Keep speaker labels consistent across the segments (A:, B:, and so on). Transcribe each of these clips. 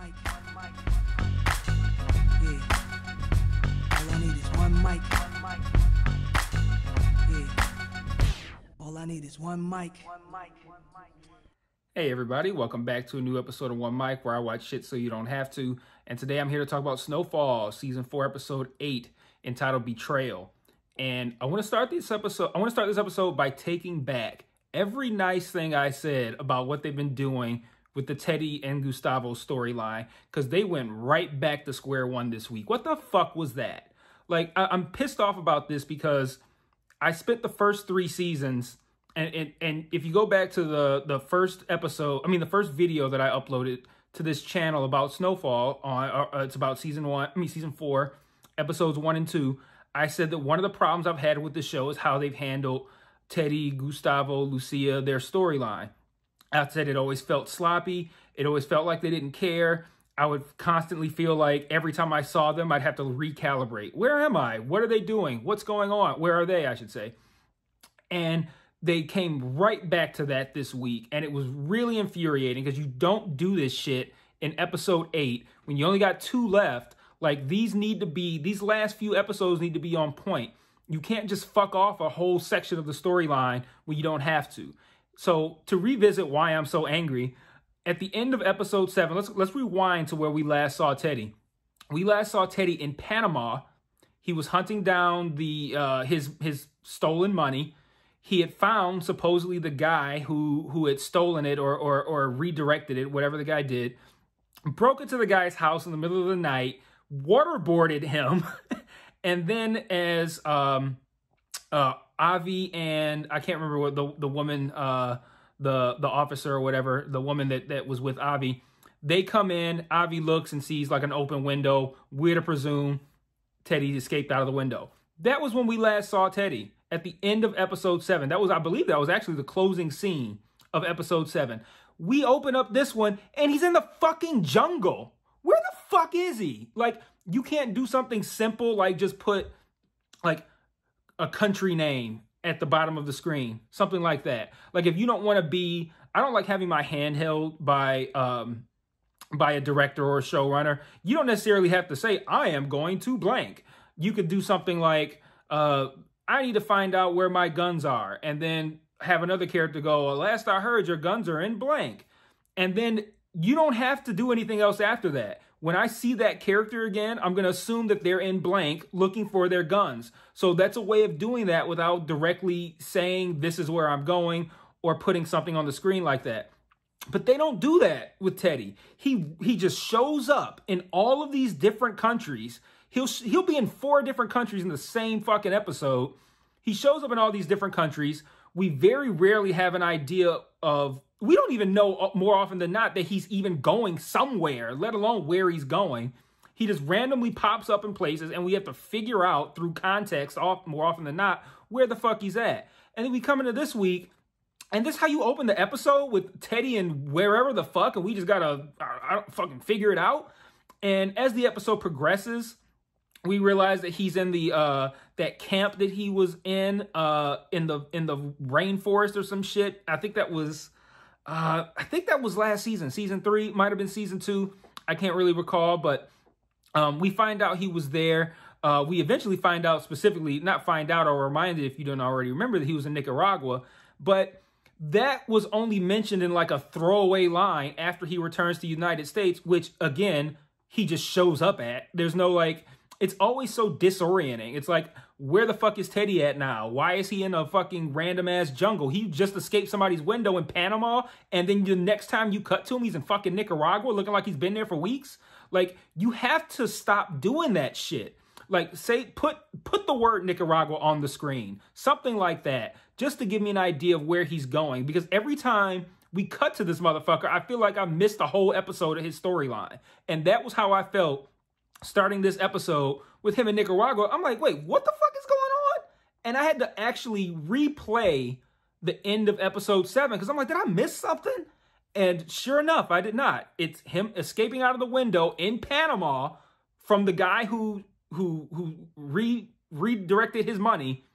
A: mic. Yeah. All I need is one mic. Yeah. All I need is one mic.
B: Hey everybody, welcome back to a new episode of One Mic, where I watch shit so you don't have to. And today I'm here to talk about Snowfall, season 4, episode 8, entitled Betrayal. And I want to start this episode by taking back every nice thing I said about what they've been doing with the Teddy and Gustavo storyline, because they went right back to square one this week. What the fuck was that? Like, I'm pissed off about this because I spent the first 3 seasons, and if you go back to the first episode, the first video that I uploaded to this channel about Snowfall, it's about season 4, episodes 1 and 2, I said that one of the problems I've had with the show is how they've handled Teddy, Gustavo, Lucia, their storyline. I said it always felt sloppy. It always felt like they didn't care. I would constantly feel like every time I saw them, I'd have to recalibrate. Where am I? What are they doing? What's going on? Where are they, I should say. And they came right back to that this week. And it was really infuriating because you don't do this shit in episode 8 when you only got 2 left. Like, these last few episodes need to be on point. You can't just fuck off a whole section of the storyline when you don't have to. So to revisit why I'm so angry, at the end of episode 7, let's rewind to where we last saw Teddy. We last saw Teddy in Panama. He was hunting down his stolen money. He had found supposedly the guy who had stolen it or redirected it, whatever the guy did. Broke into the guy's house in the middle of the night, waterboarded him, and then as Avi and I can't remember what the woman, the officer or whatever, the woman that was with Avi, they come in. Avi looks and sees like an open window. We're to presume Teddy escaped out of the window. That was when we last saw Teddy at the end of episode 7. I believe that was actually the closing scene of episode 7. We open up this one and he's in the fucking jungle. Where the fuck is he? Like, you can't do something simple like just put like a country name at the bottom of the screen, something like that. Like, if you don't want to be, I don't like having my hand held by a director or a showrunner. You don't necessarily have to say, I am going to blank. You could do something like, I need to find out where my guns are. And then have another character go, well, last I heard, your guns are in blank. And then you don't have to do anything else after that. When I see that character again, I'm going to assume that they're in blank looking for their guns. So that's a way of doing that without directly saying this is where I'm going or putting something on the screen like that. But they don't do that with Teddy. He just shows up in all of these different countries. He'll be in 4 different countries in the same fucking episode. He shows up in all these different countries. We very rarely have an idea of, we don't even know more often than not that he's even going somewhere, let alone where he's going. He just randomly pops up in places and we have to figure out through context more often than not where the fuck he's at. And then we come into this week and this is how you open the episode with Teddy and wherever the fuck, and we just gotta fucking figure it out. And as the episode progresses, we realize that he's in the that camp that he was in the rainforest or some shit. I think that was last season. Season 3 might have been season 2. I can't really recall, but we find out he was there. We eventually find out specifically, not find out or reminded if you don't already remember, that he was in Nicaragua. But that was only mentioned in like a throwaway line after he returns to the United States, which again, he just shows up at. There's no like, it's always so disorienting. It's like, where the fuck is Teddy at now? Why is he in a fucking random ass jungle? He just escaped somebody's window in Panama, and then the next time you cut to him, he's in fucking Nicaragua looking like he's been there for weeks. Like, you have to stop doing that shit. Like, say, put the word Nicaragua on the screen. Something like that, just to give me an idea of where he's going. Because every time we cut to this motherfucker, I feel like I missed a whole episode of his storyline. And that was how I felt starting this episode with him in Nicaragua. I'm like, wait, what the fuck is going on? And I had to actually replay the end of episode 7 because I'm like, did I miss something? And sure enough, I did not. It's him escaping out of the window in Panama from the guy who redirected his money.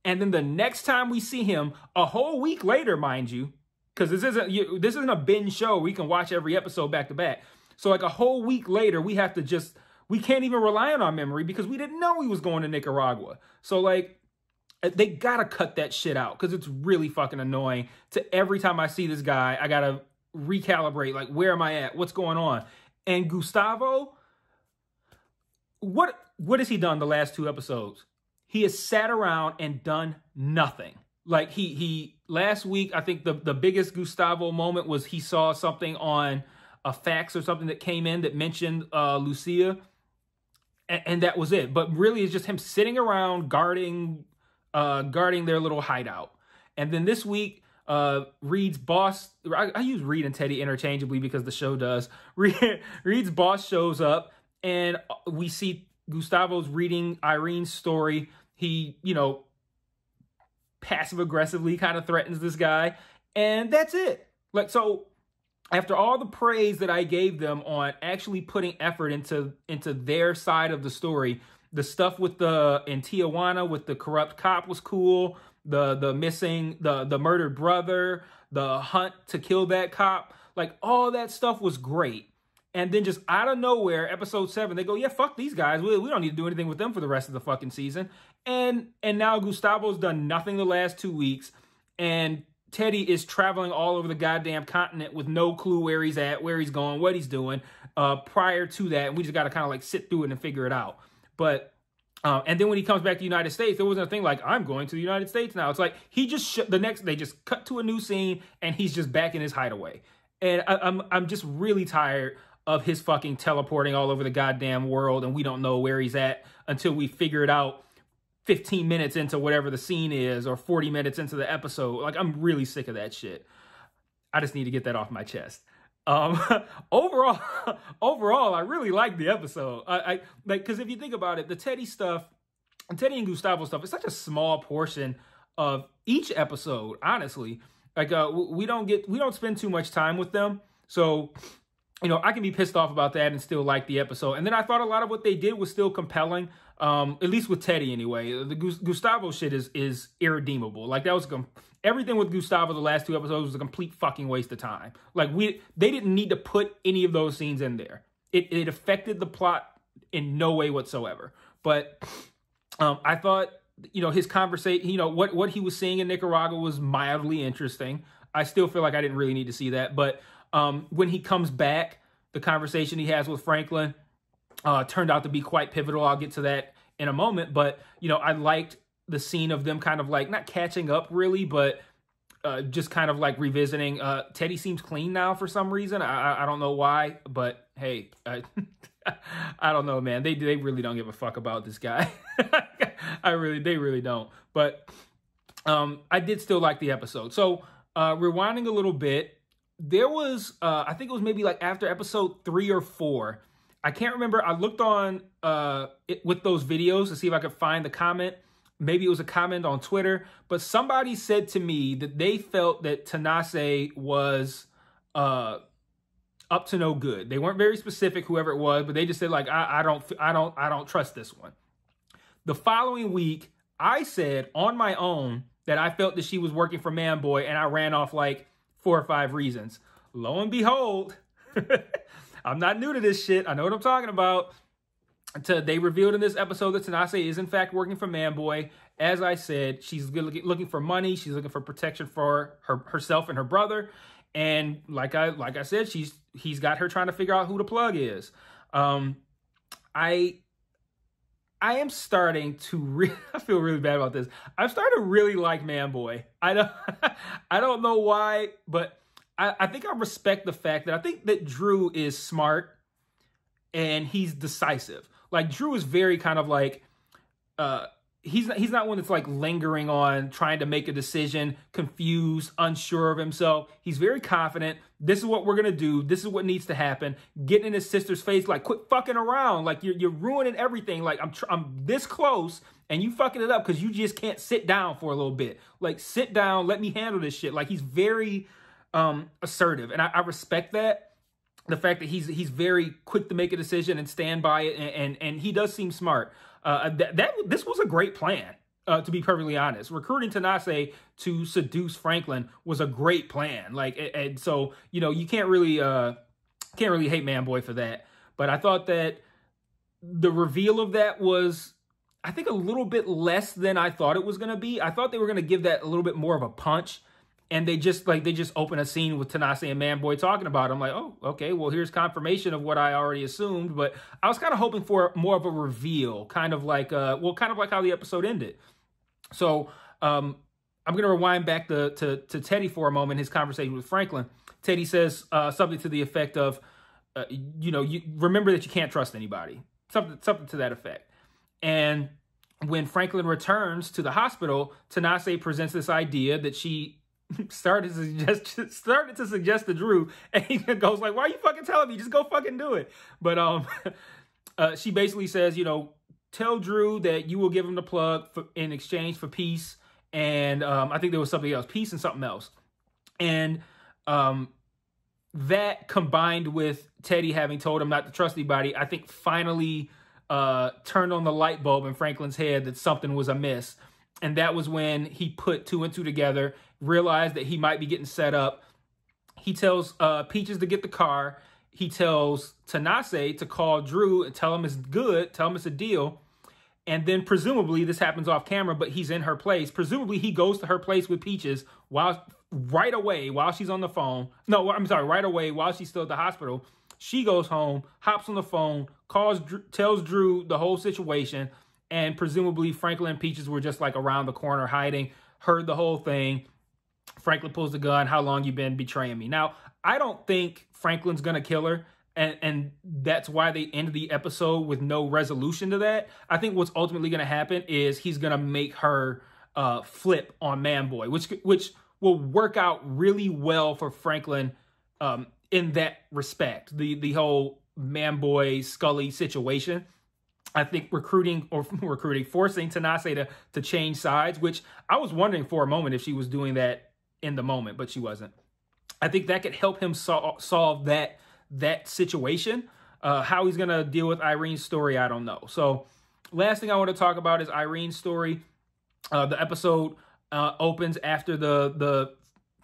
B: And then the next time we see him, a whole week later, mind you, because this isn't a binge show where you can watch every episode back to back. So like a whole week later, we can't even rely on our memory because we didn't know he was going to Nicaragua. So like, they gotta cut that shit out because it's really fucking annoying. To every time I see this guy, I gotta recalibrate. Like, where am I at? What's going on? And Gustavo, what has he done the last 2 episodes? He has sat around and done nothing. Like he last week, I think the biggest Gustavo moment was he saw something on a fax or something that came in that mentioned Lucia, and that was it. But really, it's just him sitting around guarding their little hideout. And then this week, Reed's boss, I use Reed and Teddy interchangeably because the show does. Reed's boss shows up, and we see Gustavo's reading Irene's story. He, passive-aggressively kind of threatens this guy, and that's it. Like, so after all the praise that I gave them on actually putting effort into their side of the story, the stuff in Tijuana with the corrupt cop was cool. The missing, the murdered brother, the hunt to kill that cop, like all that stuff was great. And then just out of nowhere, episode 7, they go, yeah, fuck these guys. We don't need to do anything with them for the rest of the fucking season. And now Gustavo's done nothing the last 2 weeks. And Teddy is traveling all over the goddamn continent with no clue where he's at, where he's going, what he's doing. Prior to that, we just got to kind of like sit through it and figure it out. But, and then when he comes back to the United States, there wasn't a thing like, I'm going to the United States now. It's like, he just, they just cut to a new scene and he's just back in his hideaway. And I'm just really tired of his fucking teleporting all over the goddamn world, and we don't know where he's at until we figure it out 15 minutes into whatever the scene is, or 40 minutes into the episode. Like, I'm really sick of that shit. I just need to get that off my chest. Overall, I really like the episode. I like, because if you think about it, the Teddy stuff, Teddy and Gustavo stuff, is such a small portion of each episode. Honestly, like we don't spend too much time with them, so I can be pissed off about that and still like the episode. And then I thought a lot of what they did was still compelling, at least with Teddy anyway. The Gustavo shit is irredeemable. Like, that was everything with Gustavo the last 2 episodes was a complete fucking waste of time. Like, they didn't need to put any of those scenes in there. It affected the plot in no way whatsoever. But I thought, his conversation, what he was seeing in Nicaragua was mildly interesting. I still feel like I didn't really need to see that, but when he comes back, the conversation he has with Franklin turned out to be quite pivotal. I'll get to that in a moment. But, I liked the scene of them kind of like not catching up really, but just kind of like revisiting. Teddy seems clean now for some reason. I don't know why, but hey, I don't know, man. They really don't give a fuck about this guy. They really don't. But I did still like the episode. So rewinding a little bit, there was, I think it was maybe like after episode 3 or 4. I can't remember. I looked on with those videos to see if I could find the comment. Maybe it was a comment on Twitter. But somebody said to me that they felt that Tanase was up to no good. They weren't very specific, whoever it was, but they just said like, I don't trust this one. The following week, I said on my own that I felt that she was working for Manboy, and I ran off like 4 or 5 reasons. Lo and behold, I'm not new to this shit. I know what I'm talking about. They revealed in this episode that Tanase is in fact working for Manboy. As I said, she's looking for money. She's looking for protection for herself and her brother. And like I said, he's got her trying to figure out who the plug is. I am starting to I feel really bad about this. I'm starting to really like Manboy. I don't know why, but I think I respect the fact that I think that Drew is smart and he's decisive. Like, Drew is very kind of like, he's not one that's like lingering on trying to make a decision, confused, unsure of himself. He's very confident. This is what we're going to do. This is what needs to happen. Getting in his sister's face, like, quit fucking around. Like, you're ruining everything. Like, I'm this close and you fucking it up because you just can't sit down for a little bit. Like, sit down. Let me handle this shit. Like, he's very assertive. And I respect that. The fact that he's very quick to make a decision and stand by it. And he does seem smart. This was a great plan, to be perfectly honest. Recruiting Tanase to seduce Franklin was a great plan. Like, and so, you can't really Can't really hate Manboy for that. But I thought that the reveal of that was, I think, a little bit less than I thought it was going to be. I thought they were going to give that a little bit more of a punch. And they just open a scene with Tanase and Manboy talking about it. I'm like, oh, okay, well, here's confirmation of what I already assumed. But I was kind of hoping for more of a reveal, kind of like how the episode ended. So I'm going to rewind back to Teddy for a moment, his conversation with Franklin. Teddy says something to the effect of, you remember that you can't trust anybody. Something to that effect. And when Franklin returns to the hospital, Tanase presents this idea that she started to suggest to Drew, and he goes like, why are you fucking telling me? Just go fucking do it. But she basically says, tell Drew that you will give him the plug in exchange for peace. And I think there was something else, peace and something else. And that combined with Teddy having told him not to trust anybody, I think finally turned on the light bulb in Franklin's head that something was amiss. And that was when he put 2 and 2 together, realized that he might be getting set up. He tells Peaches to get the car. He tells Tanase to call Drew and tell him it's good, tell him it's a deal. And then presumably this happens off camera, but he's in her place. Presumably he goes to her place with Peaches right away while she's on the phone. No, I'm sorry, right away while she's still at the hospital. She goes home, hops on the phone, tells Drew the whole situation. And presumably Franklin and Peaches were just like around the corner hiding, heard the whole thing. Franklin pulls the gun. How long you been betraying me? Now, I don't think Franklin's going to kill her. And that's why they ended the episode with no resolution to that. I think what's ultimately going to happen is he's going to make her flip on Manboy, which will work out really well for Franklin in that respect. The whole Manboy Scully situation. I think forcing Tanase to change sides, which I was wondering for a moment if she was doing that in the moment, but she wasn't. I think that could help him solve that situation. How he's going to deal with Irene's story, I don't know. So last thing I want to talk about is Irene's story. The episode opens after the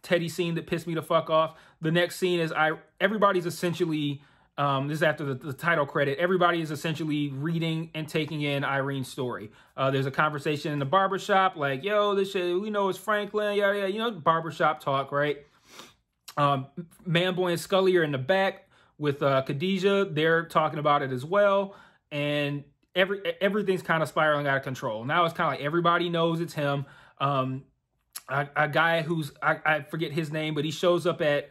B: Teddy scene that pissed me the fuck off. The next scene is everybody's essentially... this is after the title credit. Everybody is essentially reading and taking in Irene's story. There's a conversation in the barbershop like, yo, this shit, we know it's Franklin, yada, yada, barbershop talk, right? Manboy and Scully are in the back with Khadijah. They're talking about it as well. And everything's kind of spiraling out of control. Now it's kind of like everybody knows it's him. A guy I forget his name, but he shows up at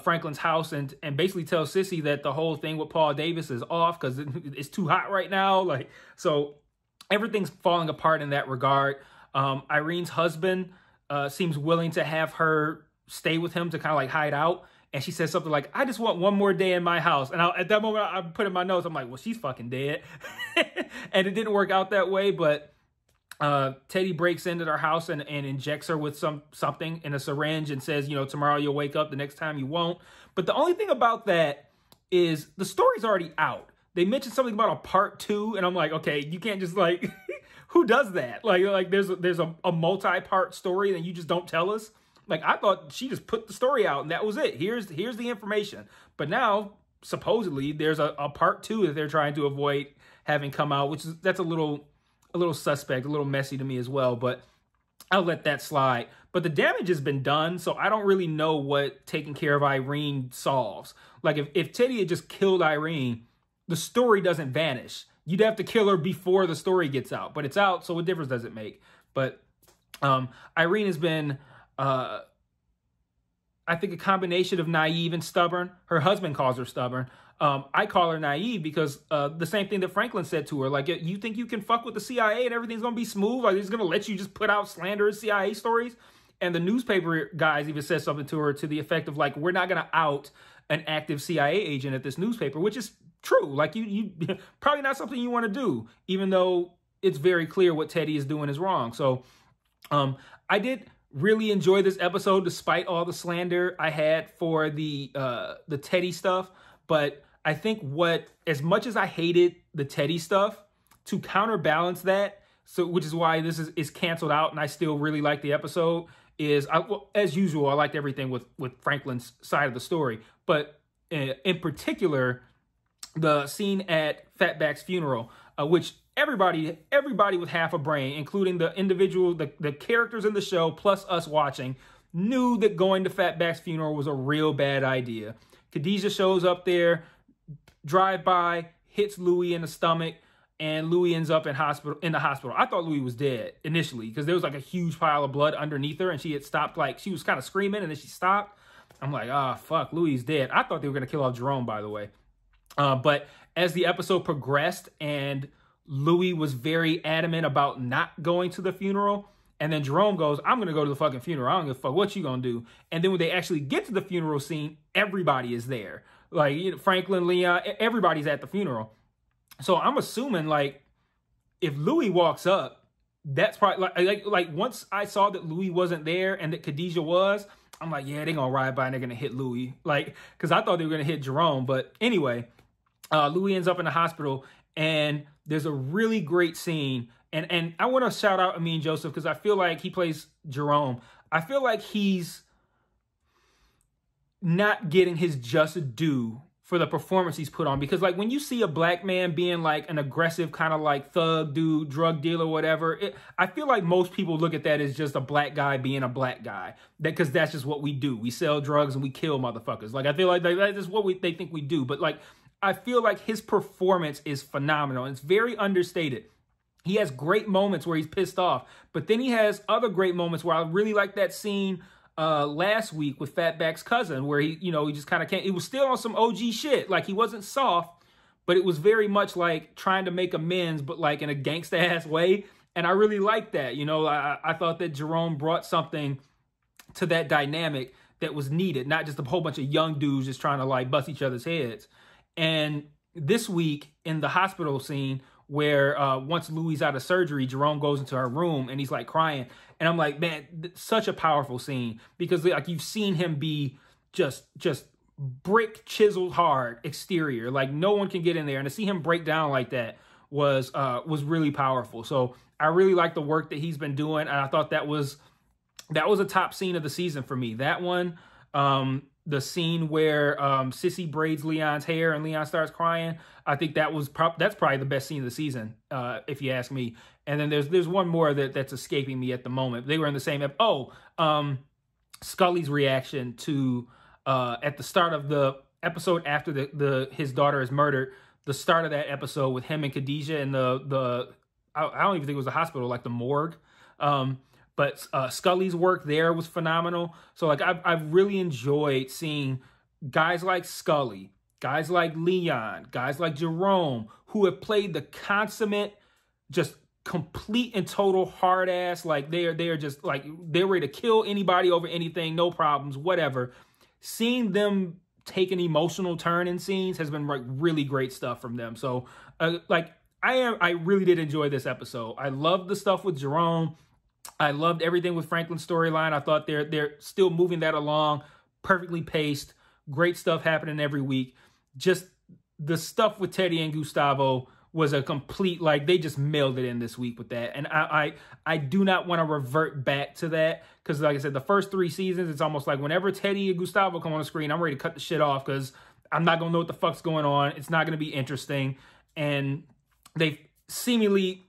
B: Franklin's house and basically tells Sissy that the whole thing with Paul Davis is off because it's too hot right now. So everything's falling apart in that regard. Irene's husband seems willing to have her stay with him to kind of like hide out. And she says something like, I just want one more day in my house. And at that moment I put in my notes, I'm like, well, she's fucking dead. And it didn't work out that way, but Teddy breaks into their house and injects her with something in a syringe and says, tomorrow you'll wake up, the next time you won't. But the only thing about that is the story's already out. They mentioned something about a part 2, and I'm like, okay, you can't just who does that? Like there's a multi-part story and you just don't tell us. Like I thought she just put the story out and that was it. Here's the information. But now supposedly there's a part 2 that they're trying to avoid having come out, that's a little suspect, a little messy to me as well, but I'll let that slide. But the damage has been done, so I don't really know what taking care of Irene solves. Like if Teddy had just killed Irene, the story doesn't vanish. You'd have to kill her before the story gets out, but it's out, so what difference does it make? But Irene has been, I think, a combination of naive and stubborn. Her husband calls her stubborn. I call her naive because the same thing that Franklin said to her, like, you think you can fuck with the CIA and everything's going to be smooth? Like, he's going to let you just put out slanderous CIA stories? And the newspaper guys even said something to her to the effect of, like, we're not going to out an active CIA agent at this newspaper, which is true. Like, you probably not something you want to do, even though it's very clear what Teddy is doing is wrong. So I did really enjoy this episode despite all the slander I had for the Teddy stuff. But I think as much as I hated the Teddy stuff, to counterbalance that, which is why this is canceled out and I still really like the episode, as usual, I liked everything with Franklin's side of the story. But in particular, the scene at Fatback's funeral, which everybody with half a brain, including the individual, the characters in the show, plus us watching, knew that going to Fatback's funeral was a real bad idea. Khadijah shows up there, drive by, hits Louis in the stomach, and Louis ends up in the hospital. I thought Louis was dead initially because there was like a huge pile of blood underneath her, and she had stopped, like she was kind of screaming, and then she stopped. I'm like, ah, fuck, Louis is dead. I thought they were gonna kill off Jerome, by the way. But as the episode progressed and Louis was very adamant about not going to the funeral, and then Jerome goes, I'm going to go to the fucking funeral. I don't give a fuck what you going to do. And then when they actually get to the funeral scene, everybody is there. Like, you know, Franklin, Leon, everybody's at the funeral. So I'm assuming, like, if Louis walks up, that's probably, like once I saw that Louis wasn't there and that Khadijah was, I'm like, yeah, they're going to ride by and they're going to hit Louis. Like, because I thought they were going to hit Jerome. But anyway, Louis ends up in the hospital, and there's a really great scene. And I want to shout out Amin Joseph because I feel like he plays Jerome. I feel like he's not getting his just due for the performance he's put on. Because, like, when you see a black man being, like, an aggressive kind of, like, thug dude, drug dealer, whatever, I feel like most people look at that as just a black guy being a black guy. Because that's just what we do. We sell drugs and we kill motherfuckers. Like, I feel like that's just what they think we do. But, like, I feel like his performance is phenomenal. It's very understated. He has great moments where he's pissed off, but then he has other great moments where I really like that scene last week with Fatback's cousin, where he just kind of can't. It was still on some OG shit. Like, he wasn't soft, but it was very much like trying to make amends, but like in a gangsta ass way. And I really liked that. You know, I thought that Jerome brought something to that dynamic that was needed, not just a whole bunch of young dudes just trying to like bust each other's heads. And this week in the hospital scene, where once Louis out of surgery, Jerome goes into her room and he's like crying. And I'm like, man, such a powerful scene, because like you've seen him be just brick chiseled hard exterior. Like no one can get in there. And to see him break down like that was really powerful. So I really like the work that he's been doing. And I thought that was a top scene of the season for me. That one, the scene where Sissy braids Leon's hair and Leon starts crying, I think that's probably the best scene of the season, if you ask me. And then there's one more that's escaping me at the moment. They were in the same Scully's reaction to at the start of the episode after his daughter is murdered. The start of that episode with him and Khadijah in the I don't even think it was the hospital, like the morgue. But Scully's work there was phenomenal. So like I've really enjoyed seeing guys like Scully, guys like Leon, guys like Jerome, who have played the consummate, just complete and total hard ass. Like they're just like, they're ready to kill anybody over anything, no problems, whatever. Seeing them take an emotional turn in scenes has been like really great stuff from them. So I really did enjoy this episode. I loved the stuff with Jerome. I loved everything with Franklin's storyline. I thought they're still moving that along, perfectly paced, great stuff happening every week. Just the stuff with Teddy and Gustavo was a complete, like, they just mailed it in this week with that. And I do not want to revert back to that, because like I said, the first 3 seasons, it's almost like whenever Teddy and Gustavo come on the screen, I'm ready to cut the shit off because I'm not going to know what the fuck's going on. It's not going to be interesting. And they've seemingly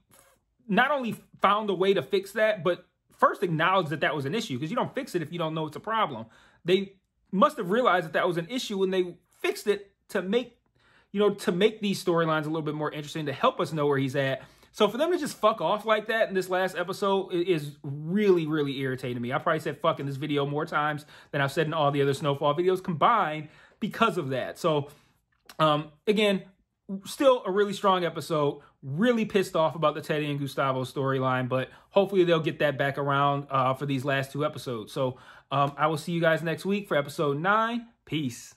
B: not only found a way to fix that, but first acknowledge that was an issue, because you don't fix it if you don't know it's a problem. They must have realized that was an issue, and they fixed it to make these storylines a little bit more interesting, to help us know where he's at. So for them to just fuck off like that in this last episode is really, really irritating me. I probably said fuck in this video more times than I've said in all the other Snowfall videos combined because of that. So again, still a really strong episode. Really pissed off about the Teddy and Gustavo storyline, but hopefully they'll get that back around for these last 2 episodes. So I will see you guys next week for episode 9. Peace.